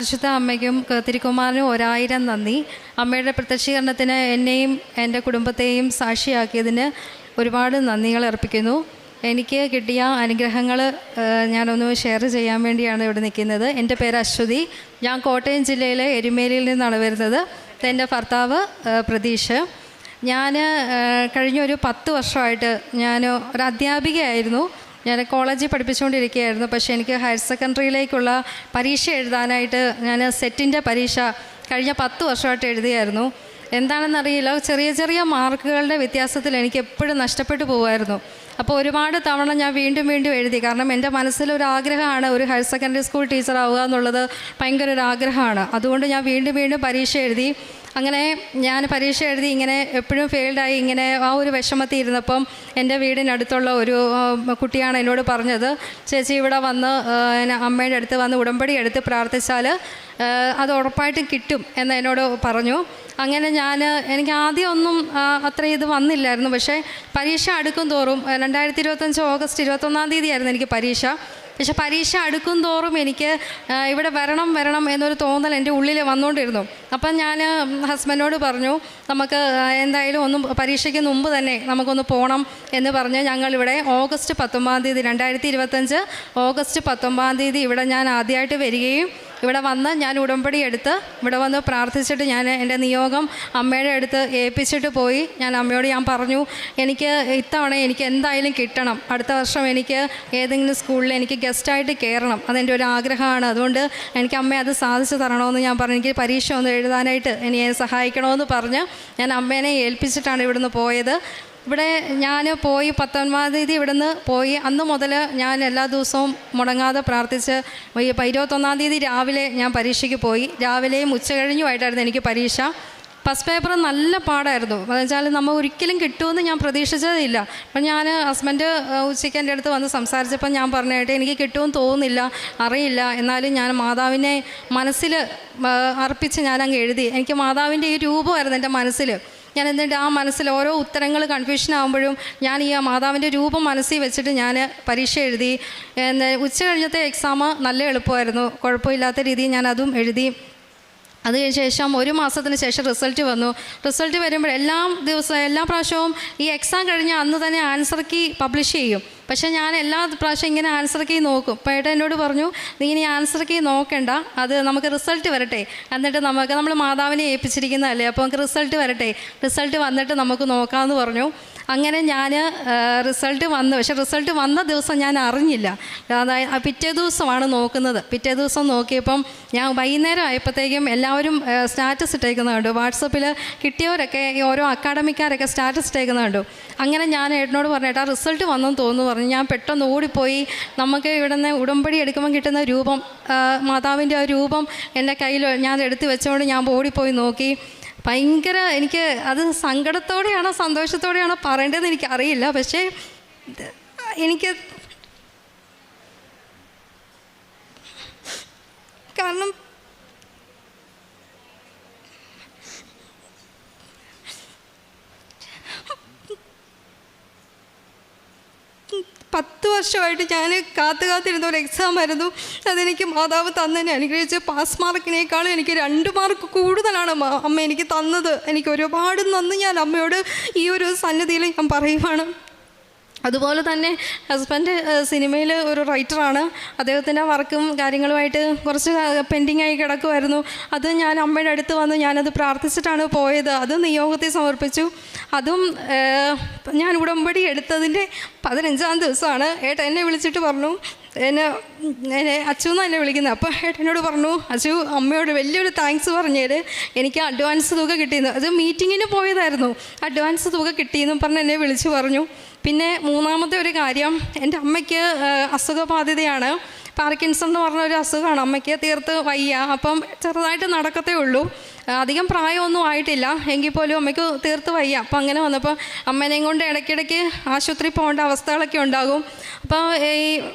പരിശുദ്ധ അമ്മയ്ക്കും തിരുക്കുമാരനും 1000 നന്ദി. അമ്മയുടെ പ്രത്യക്ഷീകരണത്തിന് എന്നെയും എൻ്റെ കുടുംബത്തെയും സാക്ഷിയാക്കിയതിന് ഒരുപാട് നന്ദികൾ അർപ്പിക്കുന്നു. എനിക്ക് കിട്ടിയ അനുഗ്രഹങ്ങൾ ഞാനൊന്ന് ഷെയർ ചെയ്യാൻ വേണ്ടിയാണ് ഇവിടെ നിൽക്കുന്നത്. എൻ്റെ പേര് അശ്വതി. ഞാൻ കോട്ടയം ജില്ലയിലെ എരുമേലിയിൽ നിന്നാണ് വരുന്നത്. എൻ്റെ ഭർത്താവ് പ്രതീഷ്. ഞാൻ കഴിഞ്ഞൊരു 10 വർഷമായിട്ട് ഞാൻ ഒരു അധ്യാപികയായിരുന്നു. ഞാൻ കോളേജിൽ പഠിപ്പിച്ചുകൊണ്ടിരിക്കുകയായിരുന്നു. പക്ഷേ എനിക്ക് ഹയർ സെക്കൻഡറിയിലേക്കുള്ള പരീക്ഷ എഴുതാനായിട്ട് ഞാൻ സെറ്റിൻ്റെ പരീക്ഷ കഴിഞ്ഞ 10 വർഷമായിട്ട് എഴുതിയായിരുന്നു. എന്താണെന്നറിയില്ല, ചെറിയ ചെറിയ മാർക്കുകളുടെ വ്യത്യാസത്തിൽ എനിക്ക് എപ്പോഴും നഷ്ടപ്പെട്ടു പോകുമായിരുന്നു. അപ്പോൾ ഒരുപാട് തവണ ഞാൻ വീണ്ടും വീണ്ടും എഴുതി. കാരണം എൻ്റെ മനസ്സിലൊരു ആഗ്രഹമാണ് ഒരു ഹയർ സെക്കൻഡറി സ്കൂൾ ടീച്ചർ ആവുക എന്നുള്ളത്. ഭയങ്കര ഒരു ആഗ്രഹമാണ്. അതുകൊണ്ട് ഞാൻ വീണ്ടും വീണ്ടും പരീക്ഷ എഴുതി. അങ്ങനെ ഞാൻ പരീക്ഷ എഴുതി ഇങ്ങനെ എപ്പോഴും ഫെയിൽഡായി ഇങ്ങനെ ആ ഒരു വിഷമത്തിൽ ഇരുന്നപ്പം എൻ്റെ വീടിനടുത്തുള്ള ഒരു കുട്ടിയാണ് എന്നോട് പറഞ്ഞത്, ചേച്ചി ഇവിടെ വന്ന് അമ്മയുടെ അടുത്ത് വന്ന് ഉടമ്പടി എടുത്ത് പ്രാർത്ഥിച്ചാൽ അത് ഉറപ്പായിട്ടും കിട്ടും എന്ന് എന്നോട് പറഞ്ഞു. അങ്ങനെ എനിക്ക് ആദ്യമൊന്നും അത്ര ഇത് വന്നില്ലായിരുന്നു. പക്ഷേ പരീക്ഷ അടുക്കും തോറും 2025 ഓഗസ്റ്റ് 21 ആയിരുന്നു എനിക്ക് പരീക്ഷ. പക്ഷെ പരീക്ഷ അടുക്കും തോറും എനിക്ക് ഇവിടെ വരണം എന്നൊരു തോന്നൽ എൻ്റെ ഉള്ളിൽ വന്നുകൊണ്ടിരുന്നു. അപ്പം ഞാൻ ഹസ്ബൻഡിനോട് പറഞ്ഞു, നമുക്ക് എന്തായാലും പരീക്ഷയ്ക്ക് മുമ്പ് തന്നെ നമുക്കൊന്ന് പോകണം എന്ന് പറഞ്ഞ് ഞങ്ങളിവിടെ ഓഗസ്റ്റ് 19 2025 ഓഗസ്റ്റ് 19 ഇവിടെ ഞാൻ ആദ്യമായിട്ട് വരികയും ഇവിടെ വന്ന് ഞാൻ ഉടമ്പടി എടുത്ത് ഇവിടെ വന്ന് പ്രാർത്ഥിച്ചിട്ട് ഞാൻ എൻ്റെ നിയോഗം അമ്മയുടെ അടുത്ത് ഏൽപ്പിച്ചിട്ട് പോയി. ഞാൻ അമ്മയോട് പറഞ്ഞു, എനിക്ക് ഇത്തവണ എനിക്ക് എന്തായാലും കിട്ടണം. അടുത്ത വർഷം എനിക്ക് ഏതെങ്കിലും സ്കൂളിൽ എനിക്ക് ഗസ്റ്റായിട്ട് കയറണം. അതെൻ്റെ ഒരു ആഗ്രഹമാണ്. അതുകൊണ്ട് എനിക്ക് അമ്മയെ അത് സാധിച്ചു തരണമെന്ന് ഞാൻ പറഞ്ഞു. എനിക്ക് പരീക്ഷ ഒന്ന് എഴുതാനായിട്ട് എന്നെ സഹായിക്കണമെന്ന് പറഞ്ഞ് ഞാൻ അമ്മേനെ ഏൽപ്പിച്ചിട്ടാണ് ഇവിടുന്ന് പോയത്. ഇവിടെ ഞാൻ പോയി 19 ഇവിടുന്ന് പോയി. അന്ന് മുതൽ ഞാൻ എല്ലാ ദിവസവും മുടങ്ങാതെ പ്രാർത്ഥിച്ച് 21 രാവിലെ ഞാൻ പരീക്ഷയ്ക്ക് പോയി. രാവിലെയും ഉച്ചകഴിഞ്ഞുമായിട്ടായിരുന്നു എനിക്ക് പരീക്ഷ. ഫസ്റ്റ് പേപ്പർ നല്ല പാടായിരുന്നു. അതെന്ന് വെച്ചാൽ നമ്മൾ ഒരിക്കലും കിട്ടുമെന്ന് ഞാൻ പ്രതീക്ഷിച്ചതില്ല. അപ്പം ഞാൻ ഹസ്ബൻഡ് ഉച്ചയ്ക്ക് എൻ്റെ അടുത്ത് വന്ന് സംസാരിച്ചപ്പോൾ ഞാൻ പറഞ്ഞായിട്ട് എനിക്ക് കിട്ടുമെന്ന് തോന്നുന്നില്ല, അറിയില്ല. എന്നാലും ഞാൻ മാതാവിനെ മനസ്സിൽ അർപ്പിച്ച് ഞാനങ്ങ് എഴുതി. എനിക്ക് മാതാവിൻ്റെ ഈ രൂപമായിരുന്നു എൻ്റെ മനസ്സിൽ. ഞാൻ എന്നിട്ട് ആ മനസ്സിൽ ഓരോ ഉത്തരങ്ങൾ കൺഫ്യൂഷൻ ആകുമ്പോഴും ഞാൻ ഈ മാതാവിൻ്റെ രൂപം മനസ്സിൽ വെച്ചിട്ട് ഞാൻ പരീക്ഷ എഴുതി. ഉച്ച കഴിഞ്ഞത്തെ എക്സാം നല്ല എളുപ്പമായിരുന്നു. കുഴപ്പമില്ലാത്ത രീതിയിൽ ഞാൻ അതും എഴുതി. അതിന് ശേഷം 1 മാസത്തിന് ശേഷം റിസൾട്ട് വന്നു. റിസൾട്ട് വരുമ്പോൾ എല്ലാ പ്രാവശ്യവും ഈ എക്സാം കഴിഞ്ഞാൽ അന്ന് തന്നെ ആൻസർ കീ പബ്ലിഷ് ചെയ്യും. പക്ഷേ ഞാൻ എല്ലാ പ്രാവശ്യം ഇങ്ങനെ ആൻസർ കീ നോക്കും. അപ്പോൾ ഏട്ടൻ എന്നോട് പറഞ്ഞു, നീ ഇനി ആൻസർ കീ നോക്കണ്ട, അത് നമുക്ക് റിസൾട്ട് വരട്ടെ, എന്നിട്ട് നമ്മൾ മാതാവിനെ ഏൽപ്പിച്ചിരിക്കുന്നതല്ലേ, അപ്പോൾ നമുക്ക് റിസൾട്ട് വരട്ടെ, റിസൾട്ട് വന്നിട്ട് നമുക്ക് നോക്കാമെന്ന് പറഞ്ഞു. അങ്ങനെ ഞാൻ റിസൾട്ട് വന്നു. പക്ഷേ റിസൾട്ട് വന്ന ദിവസം ഞാൻ അറിഞ്ഞില്ല. അതായത് പിറ്റേ ദിവസമാണ് നോക്കുന്നത്. പിറ്റേ ദിവസം നോക്കിയപ്പം ഞാൻ വൈകുന്നേരം ആയപ്പോഴത്തേക്കും എല്ലാവരും സ്റ്റാറ്റസ് ഇട്ടേക്കുന്നത് കണ്ടു. വാട്സപ്പിൽ കിട്ടിയവരൊക്കെ ഈ ഓരോ അക്കാഡമിക്കാരൊക്കെ സ്റ്റാറ്റസ് ഇട്ടേക്കുന്നത് കണ്ടു. അങ്ങനെ ഞാൻ ഏട്ടനോട് പറഞ്ഞേട്ടാ റിസൾട്ട് വന്നെന്ന് തോന്നുന്നു പറഞ്ഞു. ഞാൻ പെട്ടെന്ന് ഓടിപ്പോയി. നമുക്ക് ഇവിടെ നിന്ന് ഉടമ്പടി എടുക്കുമ്പോൾ കിട്ടുന്ന രൂപം, മാതാവിൻ്റെ ആ രൂപം എൻ്റെ കയ്യിൽ ഞാൻ എടുത്ത് വെച്ചുകൊണ്ട് ഞാൻ ഓടിപ്പോയി നോക്കി. ഭയങ്കര എനിക്ക് അത് സങ്കടത്തോടെയാണോ സന്തോഷത്തോടെയാണോ പറയേണ്ടതെന്ന് എനിക്കറിയില്ല. പക്ഷേ എനിക്ക് കാരണം 10 വർഷമായിട്ട് ഞാൻ കാത്തിരുന്ന ഒരു എക്സാം ആയിരുന്നു. അതെനിക്ക് മാതാവ് തന്നെ അനുഗ്രഹിച്ച് പാസ് മാർക്കിനേക്കാളും എനിക്ക് 2 മാർക്ക് കൂടുതലാണ് അമ്മ എനിക്ക് തന്നത്. എനിക്ക് ഒരുപാട് നന്ദി ഞാൻ അമ്മയോട് ഈ ഒരു സന്നിധിയിൽ ഞാൻ പറയുവാണ്. അതുപോലെ തന്നെ ഹസ്ബൻഡ് സിനിമയിൽ ഒരു റൈറ്ററാണ്. അദ്ദേഹത്തിൻ്റെ വർക്കും കാര്യങ്ങളുമായിട്ട് കുറച്ച് പെൻഡിങ്ങായി കിടക്കുമായിരുന്നു. അത് ഞാൻ അമ്മയുടെ അടുത്ത് വന്ന് ഞാനത് പ്രാർത്ഥിച്ചിട്ടാണ് പോയത്. അത് നിയോഗത്തിൽ സമർപ്പിച്ചു. അതും ഞാൻ ഉടമ്പടി എടുത്തതിൻ്റെ 15-ാം ദിവസമാണ് ഏട്ടൻ എന്നെ വിളിച്ചിട്ട് പറഞ്ഞു, എന്നെ അച്ചു എന്നാണ് എന്നെ വിളിക്കുന്നത്. അപ്പോൾ ഏട്ടനോട് പറഞ്ഞു, അച്ചു അമ്മയോട് വലിയൊരു താങ്ക്സ് പറഞ്ഞേര്, എനിക്ക് അഡ്വാൻസ് തുക കിട്ടിയെന്ന്. അത് മീറ്റിങ്ങിന് പോയതായിരുന്നു. അഡ്വാൻസ് തുക കിട്ടിയെന്നും പറഞ്ഞ് എന്നെ വിളിച്ചു പറഞ്ഞു. പിന്നെ 3-ാമത്തെ ഒരു കാര്യം, എൻ്റെ അമ്മയ്ക്ക് അസുഖബാധിതയാണ്. പാർക്കിൻസൺ എന്ന് പറഞ്ഞൊരു അസുഖമാണ് അമ്മയ്ക്ക്. തീർത്ത് വയ്യ. അപ്പം ചെറുതായിട്ട് നടക്കത്തേ ഉള്ളൂ. അധികം പ്രായമൊന്നും ആയിട്ടില്ല. എങ്കിൽ പോലും അമ്മയ്ക്ക് തീർത്ത് വയ്യ. അപ്പം അങ്ങനെ വന്നപ്പോൾ അമ്മേനെയും കൊണ്ട് ഇടയ്ക്കിടയ്ക്ക് ആശുപത്രി പോകേണ്ട അവസ്ഥകളൊക്കെ ഉണ്ടാകും. അപ്പോൾ ഈ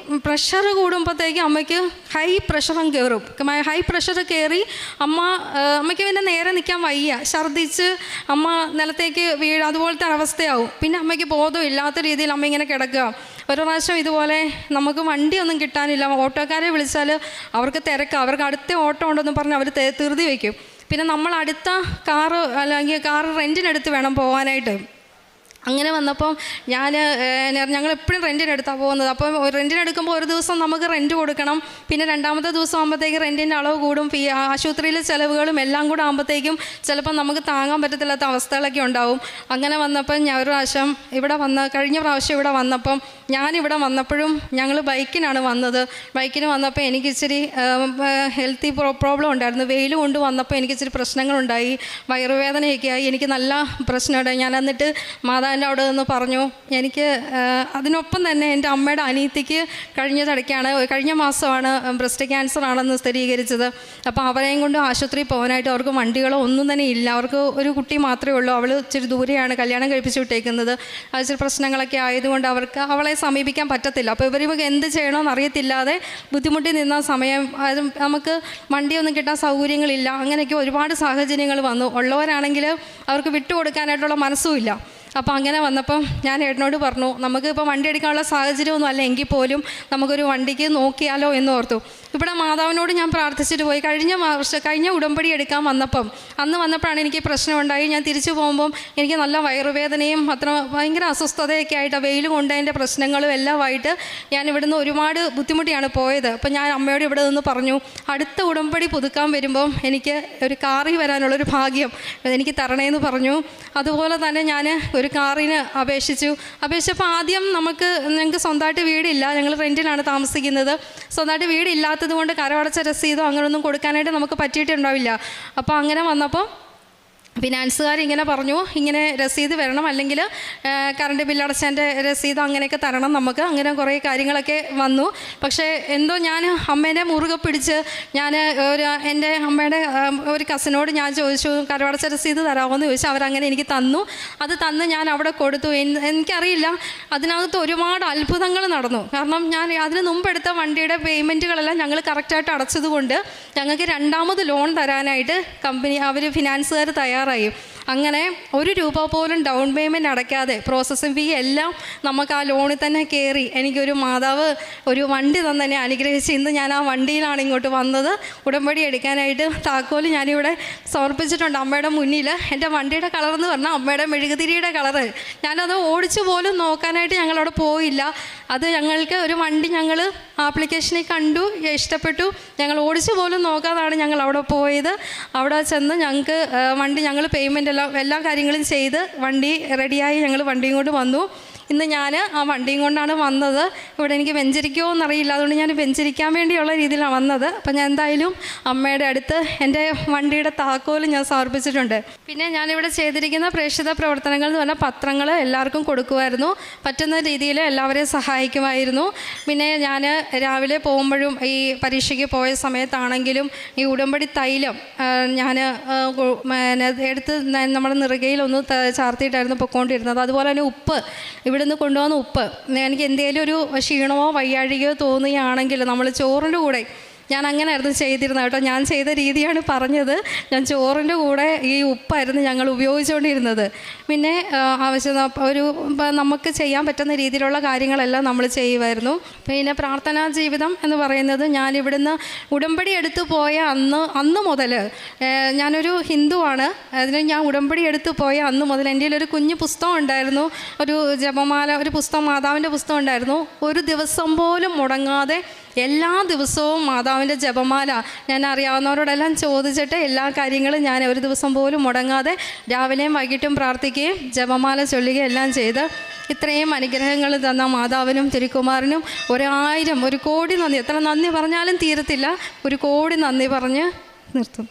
പ്രഷർ കൂടുമ്പോഴത്തേക്ക് അമ്മയ്ക്ക് ഹൈ പ്രഷറും കയറും. ഹൈ പ്രഷർ കയറി അമ്മയ്ക്ക് പിന്നെ നേരെ നിൽക്കാൻ വയ്യ. ഛർദ്ദിച്ച് അമ്മ നിലത്തേക്ക് അതുപോലത്തെ അവസ്ഥയാവും. പിന്നെ അമ്മയ്ക്ക് ബോധമില്ലാത്ത രീതിയിൽ അമ്മ ഇങ്ങനെ കിടക്കുക. ഒരു പ്രാവശ്യം ഇതുപോലെ നമുക്ക് വണ്ടിയൊന്നും കിട്ടാനില്ല, ഓട്ടോക്കാരെ വിളിച്ചാൽ അവർക്ക് തിരക്ക്, അവർക്ക് അടുത്ത ഓട്ടോ ഉണ്ടെന്ന് പറഞ്ഞ് അവർ ധൃതി വയ്ക്കും. പിന്നെ നമ്മൾ അടുത്ത കാറ് അല്ലെങ്കിൽ കാറ് റെൻറ്റിനെടുത്ത് വേണം പോകാനായിട്ട്. അങ്ങനെ വന്നപ്പം ഞങ്ങളെപ്പോഴും റെൻറ്റിനെടുത്താണ് പോകുന്നത്. അപ്പം റെൻറ്റിനെടുക്കുമ്പോൾ ഒരു ദിവസം നമുക്ക് റെൻറ്റ് കൊടുക്കണം, പിന്നെ രണ്ടാമത്തെ ദിവസം ആകുമ്പോഴത്തേക്ക് റെൻറ്റിൻ്റെ അളവ് കൂടും, ആശുപത്രിയിലെ ചിലവുകളും എല്ലാം കൂടെ ആകുമ്പോഴത്തേക്കും ചിലപ്പം നമുക്ക് താങ്ങാൻ പറ്റത്തില്ലാത്ത അവസ്ഥകളൊക്കെ ഉണ്ടാവും. അങ്ങനെ വന്നപ്പം ഞാൻ ഒരു പ്രാവശ്യം കഴിഞ്ഞ പ്രാവശ്യം ഇവിടെ വന്നപ്പം ഞാനിവിടെ വന്നപ്പോഴും ഞങ്ങൾ ബൈക്കിനാണ് വന്നത്. ബൈക്കിന് വന്നപ്പോൾ എനിക്കിച്ചിരി ഹെൽത്തി പ്രോബ്ലം ഉണ്ടായിരുന്നു. വെയിൽ കൊണ്ട് വന്നപ്പോൾ എനിക്കിച്ചിരി പ്രശ്നങ്ങളുണ്ടായി, വയറുവേദനയൊക്കെ ആയി, എനിക്ക് നല്ല പ്രശ്നമുണ്ടായി. ഞാൻ എന്നിട്ട് മാതാവിൻ്റെ അവിടെ നിന്ന് പറഞ്ഞു. എനിക്ക് അതിനൊപ്പം തന്നെ എൻ്റെ അമ്മയുടെ അനിയത്തിക്ക് കഴിഞ്ഞ മാസമാണ് ബ്രസ്റ്റ് ക്യാൻസർ ആണെന്ന് സ്ഥിരീകരിച്ചത്. അപ്പോൾ അവരെയും കൊണ്ട് ആശുപത്രിയിൽ പോകാനായിട്ട് അവർക്ക് വണ്ടികളോ ഒന്നും തന്നെ ഇല്ല. അവർക്ക് ഒരു കുട്ടി മാത്രമേ ഉള്ളൂ, അവൾ ഇച്ചിരി ദൂരെയാണ് കല്യാണം കഴിപ്പിച്ച് വിട്ടേക്കുന്നത്. ഇച്ചിരി പ്രശ്നങ്ങളൊക്കെ ആയതുകൊണ്ട് അവളെ സമീപിക്കാൻ പറ്റത്തില്ല. അപ്പോൾ ഇവർക്ക് എന്ത് ചെയ്യണമെന്ന് അറിയത്തില്ലാതെ ബുദ്ധിമുട്ടി നിന്ന സമയം നമുക്ക് വണ്ടിയൊന്നും കിട്ടാൻ സൗകര്യങ്ങളില്ല. അങ്ങനെയൊക്കെ ഒരുപാട് സാഹചര്യങ്ങൾ വന്നു. ഉള്ളവരാണെങ്കിൽ അവർക്ക് വിട്ടുകൊടുക്കാനായിട്ടുള്ള മനസ്സുമില്ല. അപ്പോൾ അങ്ങനെ വന്നപ്പം ഞാൻ ഏട്ടനോട് പറഞ്ഞു, നമുക്ക് ഇപ്പോൾ വണ്ടി എടുക്കാനുള്ള സാഹചര്യമൊന്നും അല്ല എങ്കിൽ പോലും നമുക്കൊരു വണ്ടിക്ക് നോക്കിയാലോ എന്ന് ഓർത്തു. ഇവിടെ മാതാവിനോട് ഞാൻ പ്രാർത്ഥിച്ചിട്ട് പോയി. കഴിഞ്ഞ ഉടമ്പടി എടുക്കാൻ അന്ന് വന്നപ്പോഴാണ് എനിക്ക് പ്രശ്നമുണ്ടായി. ഞാൻ തിരിച്ചു പോകുമ്പം എനിക്ക് നല്ല വയറുവേദനയും ഭയങ്കര അസ്വസ്ഥതയൊക്കെ ആയിട്ട്, വെയിൽ കൊണ്ടതിൻ്റെ പ്രശ്നങ്ങളും എല്ലാമായിട്ട് ഞാൻ ഇവിടുന്ന് ഒരുപാട് ബുദ്ധിമുട്ടിയാണ് പോയത്. അപ്പോൾ ഞാൻ അമ്മയോട് ഇവിടെ നിന്ന് പറഞ്ഞു, അടുത്ത ഉടമ്പടി പുതുക്കാൻ വരുമ്പം എനിക്ക് ഒരു കാറിൽ വരാനുള്ളൊരു ഭാഗ്യം എനിക്ക് തരണേന്ന് പറഞ്ഞു. അതുപോലെ തന്നെ ഞാൻ ഒരു കാറിന് അപേക്ഷിച്ചപ്പോൾ ആദ്യം ഞങ്ങൾക്ക് സ്വന്തമായിട്ട് വീടില്ല, ഞങ്ങൾ റെൻറ്റിലാണ് താമസിക്കുന്നത്. സ്വന്തമായിട്ട് വീടില്ലാത്തത് കൊണ്ട് കരമടച്ച രസീതോ അങ്ങനെയൊന്നും കൊടുക്കാനായിട്ട് നമുക്ക് പറ്റിയിട്ടുണ്ടാവില്ല. അപ്പോൾ അങ്ങനെ വന്നപ്പോൾ ഫിനാൻസുകാരിങ്ങനെ പറഞ്ഞു, ഇങ്ങനെ രസീത് വരണം, അല്ലെങ്കിൽ കറണ്ട് ബില്ലടച്ചതിൻ്റെ രസീത് അങ്ങനെയൊക്കെ തരണം നമുക്ക്. അങ്ങനെ കുറേ കാര്യങ്ങളൊക്കെ വന്നു. പക്ഷേ എന്തോ ഞാൻ അമ്മേനെ മുറുകെ പിടിച്ച് എൻ്റെ അമ്മയുടെ ഒരു കസിനോട് ഞാൻ ചോദിച്ചു, കരമടച്ച രസീത് തരാമോ എന്ന് ചോദിച്ചു. അവരങ്ങനെ എനിക്ക് തന്നു. അത് തന്ന് ഞാൻ അവിടെ കൊടുത്തു. എനിക്കറിയില്ല, അതിനകത്ത് ഒരുപാട് അത്ഭുതങ്ങൾ നടന്നു. കാരണം ഞാൻ അതിന് മുമ്പെടുത്ത വണ്ടിയുടെ പേയ്മെൻറ്റുകളെല്ലാം ഞങ്ങൾ കറക്റ്റായിട്ട് അടച്ചതുകൊണ്ട് ഞങ്ങൾക്ക് രണ്ടാമത് ലോൺ തരാനായിട്ട് ഫിനാൻസുകാർ തയ്യാറായി. അങ്ങനെ ₹1 പോലും ഡൗൺ പേയ്മെൻറ്റ് അടയ്ക്കാതെ പ്രോസസ്സിംഗ് ഫീ എല്ലാം നമുക്ക് ആ ലോണിൽ തന്നെ കയറി എനിക്കൊരു മാതാവ് ഒരു വണ്ടി തന്നെ അനുഗ്രഹിച്ച് ഇന്ന് ഞാൻ ആ വണ്ടിയിലാണ് ഇങ്ങോട്ട് വന്നത് ഉടമ്പടി എടുക്കാനായിട്ട്. താക്കോല് ഞാനിവിടെ സമർപ്പിച്ചിട്ടുണ്ട് അമ്മയുടെ മുന്നിൽ. എൻ്റെ വണ്ടിയുടെ കളറെന്ന് പറഞ്ഞാൽ അമ്മയുടെ മെഴുകുതിരിയുടെ കളറ്. ഞാനത് ഓടിച്ചു പോലും നോക്കാനായിട്ട് ഞങ്ങളവിടെ പോയില്ല. അത് ഞങ്ങൾക്ക് ഒരു വണ്ടി ഞങ്ങൾ ആപ്ലിക്കേഷനിൽ കണ്ടു, ഇഷ്ടപ്പെട്ടു. ഞങ്ങൾ ഓടിച്ചു പോലും നോക്കാതാണ് ഞങ്ങൾ അവിടെ പോയത്. അവിടെ ചെന്ന് ഞങ്ങൾക്ക് വണ്ടി ഞങ്ങൾ പേയ്മെൻ്റ് എല്ലാ കാര്യങ്ങളും ചെയ്ത് വണ്ടി റെഡിയായി ഞങ്ങൾ വണ്ടിയും കൊണ്ട് വന്നു. ഇന്ന് ഞാൻ ആ വണ്ടിയും കൊണ്ടാണ് വന്നത്. ഇവിടെ എനിക്ക് വെഞ്ചരിക്കുമോ എന്നറിയില്ല, അതുകൊണ്ട് ഞാൻ വെഞ്ചരിക്കാൻ വേണ്ടിയുള്ള രീതിയിലാണ് വന്നത്. അപ്പം ഞാൻ എന്തായാലും അമ്മയുടെ അടുത്ത് എൻ്റെ വണ്ടിയുടെ താക്കോല് ഞാൻ സമർപ്പിച്ചിട്ടുണ്ട്. പിന്നെ ഞാനിവിടെ ചെയ്തിരിക്കുന്ന പ്രേക്ഷിത പ്രവർത്തനങ്ങൾ എന്ന് പറഞ്ഞാൽ പത്രങ്ങൾ എല്ലാവർക്കും കൊടുക്കുമായിരുന്നു, പറ്റുന്ന രീതിയിൽ എല്ലാവരെയും സഹായിക്കുമായിരുന്നു. പിന്നെ ഞാൻ രാവിലെ പോകുമ്പോഴും ഈ പരീക്ഷയ്ക്ക് പോയ സമയത്താണെങ്കിലും ഈ ഉടമ്പടി തൈലം ഞാൻ എടുത്ത് നമ്മുടെ നിറുകയിലൊന്ന് ചാർത്തിയിട്ടായിരുന്നു പൊയ്ക്കൊണ്ടിരുന്നത്. അതുപോലെ തന്നെ ഉപ്പ്, ഇവിടുന്ന് കൊണ്ടുവന്ന ഉപ്പ്, എനിക്ക് എന്തെങ്കിലും ഒരു ക്ഷീണമോ വയ്യാഴികയോ തോന്നുകയാണെങ്കിൽ നമ്മൾ ചോറിൻ്റെ കൂടെ, ഞാൻ അങ്ങനെയായിരുന്നു ചെയ്തിരുന്നത് കേട്ടോ. ഞാൻ ചെയ്ത രീതിയാണ് പറഞ്ഞത്. ഞാൻ ചോറിൻ്റെ കൂടെ ഈ ഉപ്പായിരുന്നു ഞങ്ങൾ ഉപയോഗിച്ചുകൊണ്ടിരുന്നത്. പിന്നെ നമുക്ക് ചെയ്യാൻ പറ്റുന്ന രീതിയിലുള്ള കാര്യങ്ങളെല്ലാം നമ്മൾ ചെയ്യുമായിരുന്നു. പിന്നെ പ്രാർത്ഥനാ ജീവിതം എന്ന് പറയുന്നത്, ഞാനിവിടുന്ന് ഉടമ്പടി എടുത്തു പോയ അന്ന് മുതൽ, ഞാനൊരു ഹിന്ദുവാണ്, അതിന് ഞാൻ ഉടമ്പടി എടുത്തു പോയ അന്ന് മുതൽ എൻ്റെ ഒരു കുഞ്ഞു പുസ്തകം ഉണ്ടായിരുന്നു, ഒരു ജപമാല, ഒരു പുസ്തകം, മാതാവിൻ്റെ പുസ്തകം ഉണ്ടായിരുന്നു. ഒരു ദിവസം പോലും മുടങ്ങാതെ എല്ലാ ദിവസവും മാതാവിൻ്റെ ജപമാല ഞാൻ അറിയാവുന്നവരോടെല്ലാം ചോദിച്ചിട്ട് എല്ലാ കാര്യങ്ങളും ഞാൻ ഒരു ദിവസം പോലും മുടങ്ങാതെ രാവിലെയും വൈകിട്ടും പ്രാർത്ഥിക്കുകയും ജപമാല ചൊല്ലുകയും എല്ലാം ചെയ്ത് ഇത്രയും അനുഗ്രഹങ്ങൾ തന്ന മാതാവിനും തിരുക്കുമാരനും 1,000 1 കോടി നന്ദി. എത്ര നന്ദി പറഞ്ഞാലും തീരത്തില്ല. 1 കോടി നന്ദി പറഞ്ഞ് നിർത്തും.